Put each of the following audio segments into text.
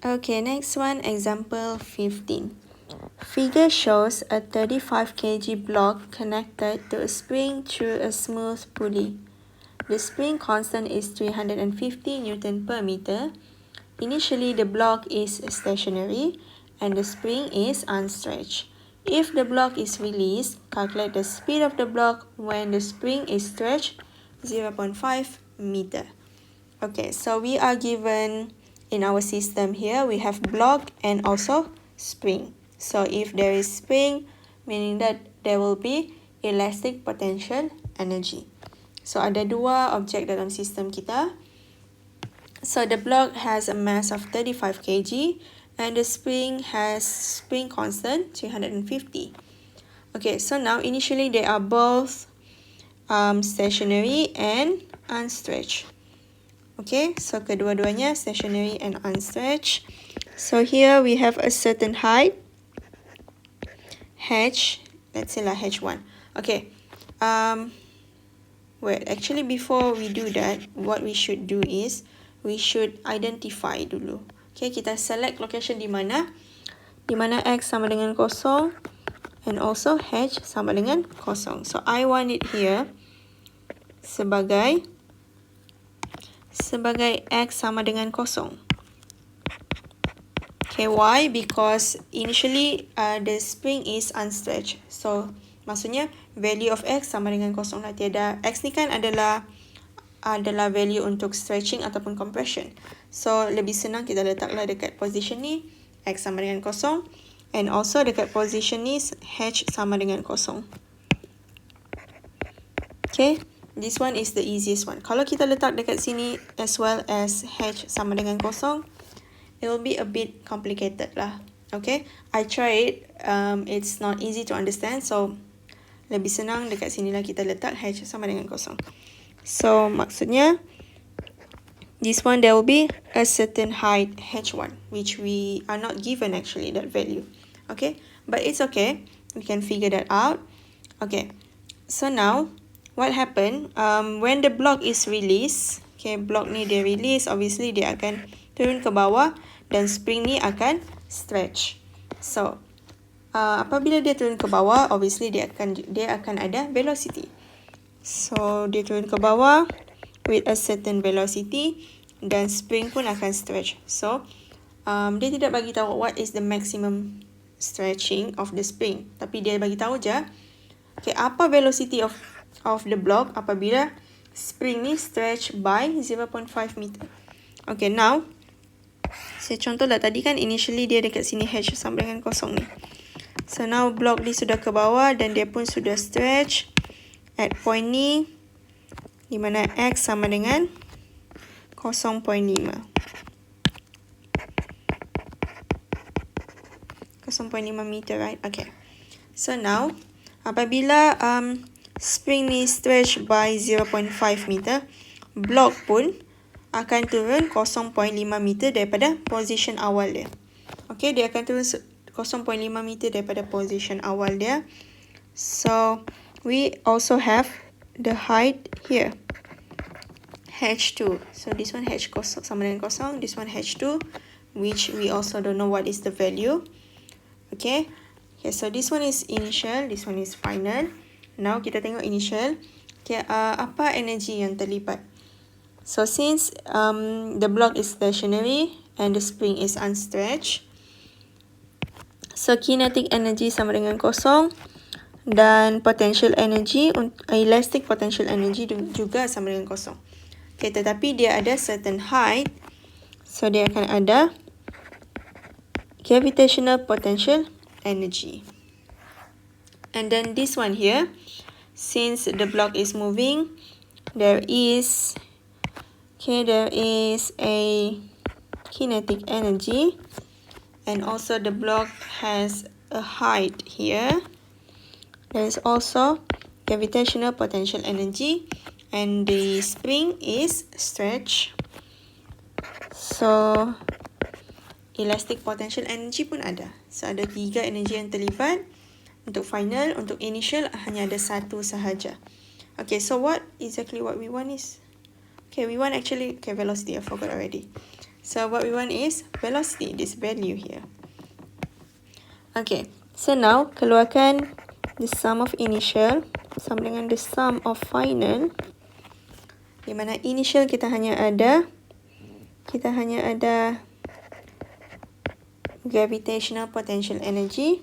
Okay, next one, example 15. Figure shows a 35 kg block connected to a spring through a smooth pulley. The spring constant is 350 Newton per meter. Initially, the block is stationary and the spring is unstretched. If the block is released, calculate the speed of the block when the spring is stretched, 0.5 meter. Okay, so we are given in our system here, we have block and also spring. So if there is spring, meaning that there will be elastic potential energy. So ada dua objek dalam sistem kita. So the block has a mass of 35 kg and the spring has spring constant 350. Okay, so now initially they are both stationary and unstretched. Okay, so kedua-duanya stationary and unstretched. So here we have a certain height, h, let's say lah h1. Okay, well, actually before we do that, what we should do is, we should identify dulu. Okay, kita select location di mana x sama dengan 0 and also h sama dengan 0. So I want it here sebagai x sama dengan 0. Okay, why? Because initially the spring is unstretched. So maksudnya value of x sama dengan 0 lah. Tiada, x ni kan adalah value untuk stretching ataupun compression. So lebih senang kita letaklah dekat position ni x sama dengan 0 and also dekat position ni h sama dengan 0. Okay, this one is the easiest one. Kalau kita letak dekat sini as well as h sama dengan 0, it will be a bit complicated lah. Okay, I tried. It's not easy to understand. So lebih senang dekat sini lah kita letak h sama dengan 0. So maksudnya this one there will be a certain height h1 which we are not given actually that value. Okay, but it's okay. We can figure that out. Okay, so now what happened when the block is released? Okay, block ni dia release, obviously dia akan turun ke bawah dan spring ni akan stretch. So apabila dia turun ke bawah, obviously dia akan ada velocity. So dia turun ke bawah with a certain velocity dan spring pun akan stretch. So dia tidak bagi tahu what is the maximum stretching of the spring, tapi dia bagi tahu je okay, apa velocity of the block apabila spring ni stretch by 0.5 meter. Okay, now saya contoh lah, tadi kan initially dia dekat sini h sama dengan 0 ni. So now block ni sudah ke bawah dan dia pun sudah stretch at point ni di mana x sama dengan 0.5. 0.5 meter, right? Okay. So now apabila spring ni stretch by 0.5 meter, block pun akan turun 0.5 meter daripada position awal dia. Okay, dia akan turun 0.5 meter daripada position awal dia. So we also have the height here, h2. So this one h sama dengan 0, this one h2, which we also don't know what is the value. Okay, so this one is initial, this one is final. Now kita tengok initial. Okay, apa energy yang terlibat? So since the block is stationary and the spring is unstretched, so kinetic energy sama dengan 0 dan potential energy, elastic potential energy juga sama dengan 0. Okay, tetapi dia ada certain height, so dia akan ada gravitational potential energy. And then this one here, since the block is moving, there is a kinetic energy, and also the block has a height here. There is also gravitational potential energy, and the spring is stretched. So elastic potential energy pun ada. So ada 3 energy yang terlibat. Untuk final, untuk initial hanya ada 1 sahaja. Okay, so what exactly what we want is, okay, we want actually, okay, velocity, I forgot already. So what we want is velocity, this value here. Okay, so now keluarkan the sum of initial sama dengan the sum of final, di mana initial kita hanya ada gravitational potential energy,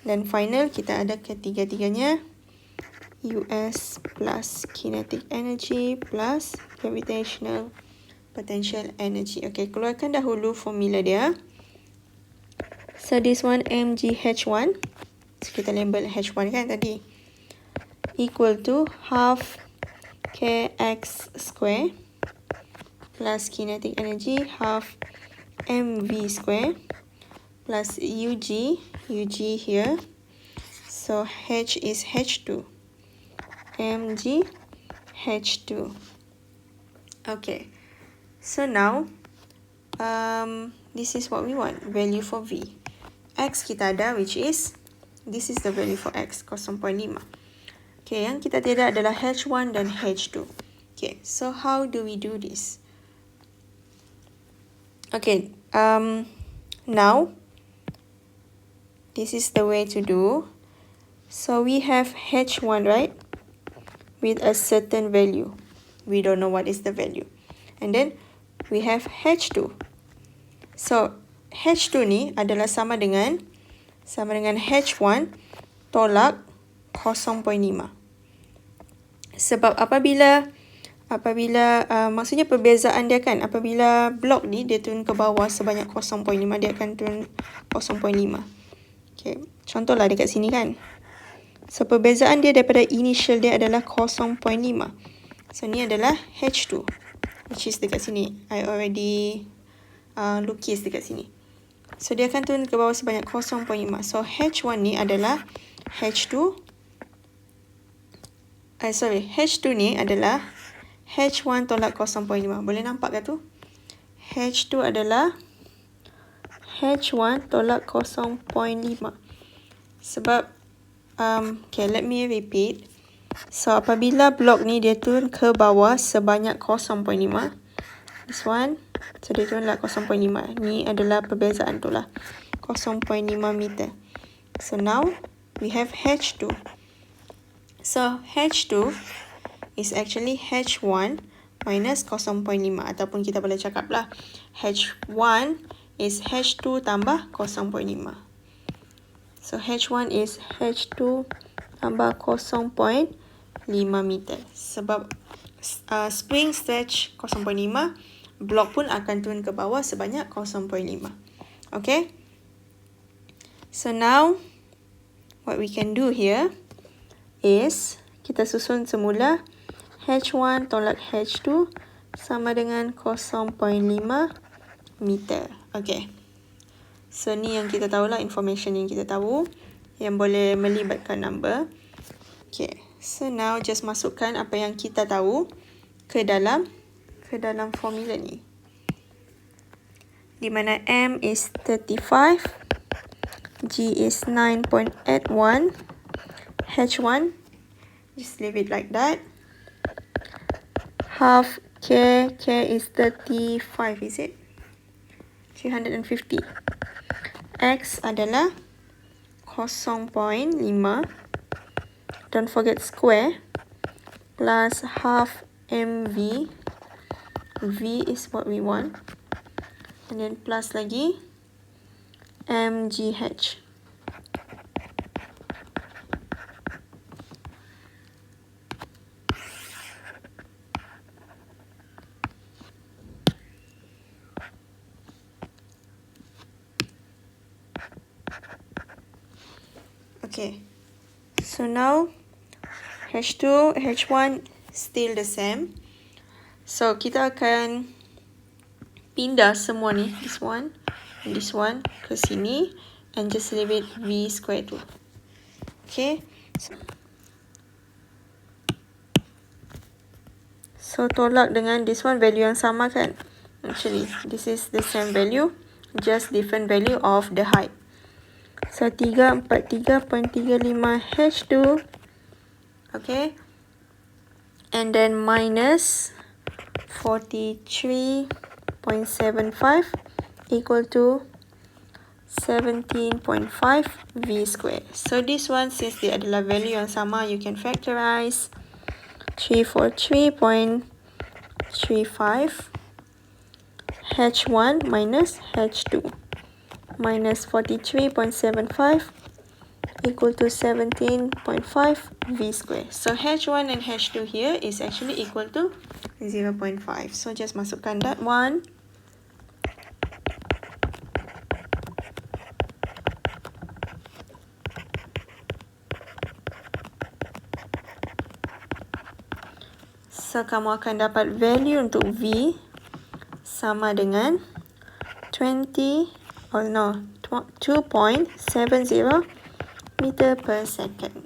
dan final kita ada ketiga-tiganya US plus kinetic energy plus gravitational potential energy. Okay, keluarkan dahulu formula dia. So this one mgh1, so kita label h1 kan tadi, equal to half kx square plus kinetic energy half mv square plus ug here, so h is h2, mg h2. Okay, so now this is what we want, value for v. X kita ada, which is, this is the value for x, 0.5. Okay, yang kita tidak adalah h1 dan h2. Okay, so how do we do this? Okay, now, this is the way to do. So we have h1, right? With a certain value. We don't know what is the value. And then, we have h2. So, h2 ni adalah sama dengan h1 tolak 0.5. Sebab apabila maksudnya perbezaan dia kan, apabila blok ni dia turun ke bawah sebanyak 0.5, dia akan turun 0.5. Okay, contohlah dekat sini kan. So perbezaan dia daripada initial dia adalah 0.5. So ni adalah h2, which is dekat sini. I already lukis dekat sini. So dia akan turun ke bawah sebanyak 0.5. So h1 ni adalah h2 ni adalah h1 tolak 0.5. Boleh nampak ke tu? h2 adalah h1 tolak 0.5. Sebab okay, let me repeat. So apabila blok ni dia turun ke bawah sebanyak 0.5, this one, so dia turunlah 0.5. Ni adalah perbezaan tu lah, 0.5 meter. So now we have h2. So h2 is actually h1 minus 0.5, ataupun kita boleh cakap lah h1 is h2 tambah 0.5. So h1 is h2 tambah 0.5 meter. Sebab spring stretch 0.5, blok pun akan turun ke bawah sebanyak 0.5. Okay? So now, what we can do here is, kita susun semula h1 tolak h2 sama dengan 0.5 meter. Okay. So ni yang kita tahulah, information yang kita tahu, yang boleh melibatkan number. Okay. So now just masukkan apa yang kita tahu ke dalam formula ni. Di mana M is 35, G is 9.81, H1, just leave it like that. Half K is 35, is it? 350. X adalah 0.5. Don't forget square. Plus half MV. V is what we want. And then plus lagi MGH. Okay. So now H2, H1 still the same. So kita akan pindah semua ni, this one and this one ke sini, and just leave it V square tu. Okay. So tolak dengan this one, value yang sama kan? Actually, this is the same value, just different value of the height. So 343.35 H2. Okay. And then minus 43.35 equal to 17.5 V square. So this one, since dia adalah value yang sama, you can factorize 343.35 H1 minus H2 minus 43.75 equal to 17.5 V square. So H1 and H2 here is actually equal to 0.5. So just masukkan that one. So kamu akan dapat value untuk V sama dengan 2.70 meter per second.